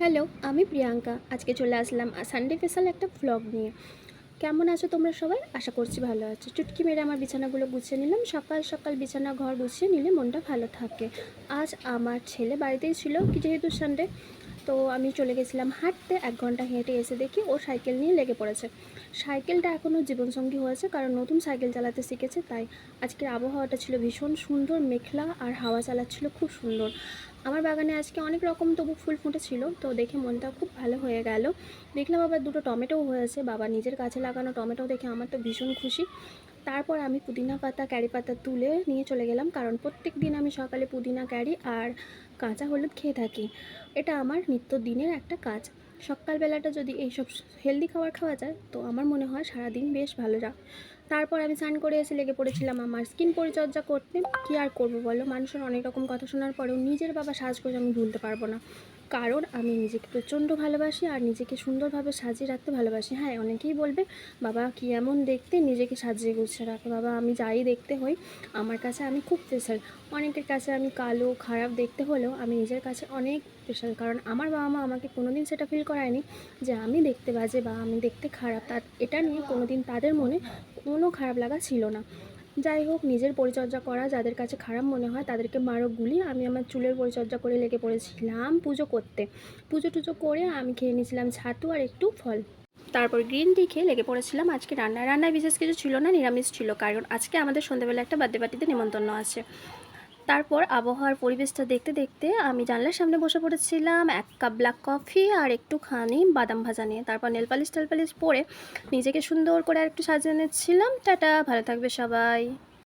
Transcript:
Hello, আমি প্রিয়াঙ্কা। আজকে চলে আসলাম সানডে স্পেশাল একটা ভ্লগ নিয়ে। কেমন আছো তোমরা সবাই? আশা করছি ভালো আছো। চুটকি মেরে আমার বিছানাগুলো গুছিয়ে নিলাম। সকাল সকাল বিছানা ঘর গুছিয়ে নিলে মনটা ভালো থাকে। আজ আমার ছেলে বাড়িতেই ছিল, যেহেতু সানডে, তো আমি চলে গেছিলাম হাঁটতে। 1 ঘন্টা হেঁটে এসে দেখি ও সাইকেল নিয়ে লেগে পড়েছে। সাইকেলটা এখনও জীবনসঙ্গী হয়েছে, কারণ নতুন সাইকেল চালাতে শিখেছে। তাই আজকের আবহাওয়াটা ছিল ভীষণ সুন্দর, মেঘলা, আর হাওয়া চালাচ্ছিল খুব সুন্দর। আমার বাগানে আজকে অনেক রকম তবু ফুল ফুটেছিল, তো দেখে মনটা খুব ভালো হয়ে গেল। দেখলাম আবার দুটো টমেটোও হয়েছে, বাবা নিজের গাছে লাগানো টমেটো দেখে আমার তো ভীষণ খুশি। তারপর আমি পুদিনা পাতা, ক্যারি পাতা তুলে নিয়ে চলে গেলাম, কারণ প্রত্যেক দিন আমি সকালে পুদিনা, ক্যারি আর কাঁচা হলুদ খেয়ে থাকি। এটা আমার নিত্যদিনের একটা কাজ। সকালবেলাটা যদি এইসব হেলদি খাবার খাওয়া যায়, তো আমার মনে হয় সারাদিন বেশ ভালো যায়। তারপর আমি স্নান করে এসে লেগে পড়েছিলাম আমার স্কিন পরিচর্যা করতে। কী আর করবো বলো, মানুষের অনেক রকম কথা শোনার পরেও নিজের বাবা সাজগোজ আমি ভুলতে পারবো না, কারণ আমি নিজেকে প্রচণ্ড ভালোবাসি আর নিজেকে সুন্দরভাবে সাজিয়ে রাখতে ভালোবাসি। হ্যাঁ, অনেকেই বলবে বাবা কী এমন দেখতে, নিজেকে সাজিয়ে গুছিয়ে রাখে। বাবা, আমি যাই দেখতে হই, আমার কাছে আমি খুব স্পেশাল। অনেকের কাছে আমি কালো, খারাপ দেখতে হলেও আমি নিজের কাছে অনেক স্পেশাল, কারণ আমার বাবা মা আমাকে কোনো দিন সেটা ফিল করায়নি যে আমি দেখতে বাজে বা আমি দেখতে খারাপ। এটা নিয়ে কোনো দিন তাদের মনে কোনো খারাপ লাগা ছিল না। যাই হোক, নিজের পরিচর্যা করা যাদের কাছে খারাপ মনে হয় তাদেরকে মারো গুলি। আমি আমার চুলের পরিচর্যা করে লেগে পড়েছিলাম পুজো করতে। পুজো টুজো করে আমি খেয়ে নিয়েছিলাম ছাতু আর একটু ফল। তারপর গ্রিন টি খেয়ে লেগে পড়েছিলাম আজকে রান্নায় বিশেষ কিছু ছিল না, নিরামিষ ছিল, কারণ আজকে আমাদের সন্ধ্যাবেলা একটা বার্থডে পার্টিতে নিমন্ত্রণ আছে। তারপর আবহাওয়ার পরিবেশটা দেখতে দেখতে আমি জানলার সামনে বসে পড়েছিলাম 1 কাপ ব্ল্যাক কফি আর একটুখানি বাদাম ভাজা নিয়ে। তারপর নেলপালিশ টেলপালিশ পরে নিজেকে সুন্দর করে আর একটু সাজিয়ে নিচ্ছিলাম। টাটা, ভালো থাকবে সবাই।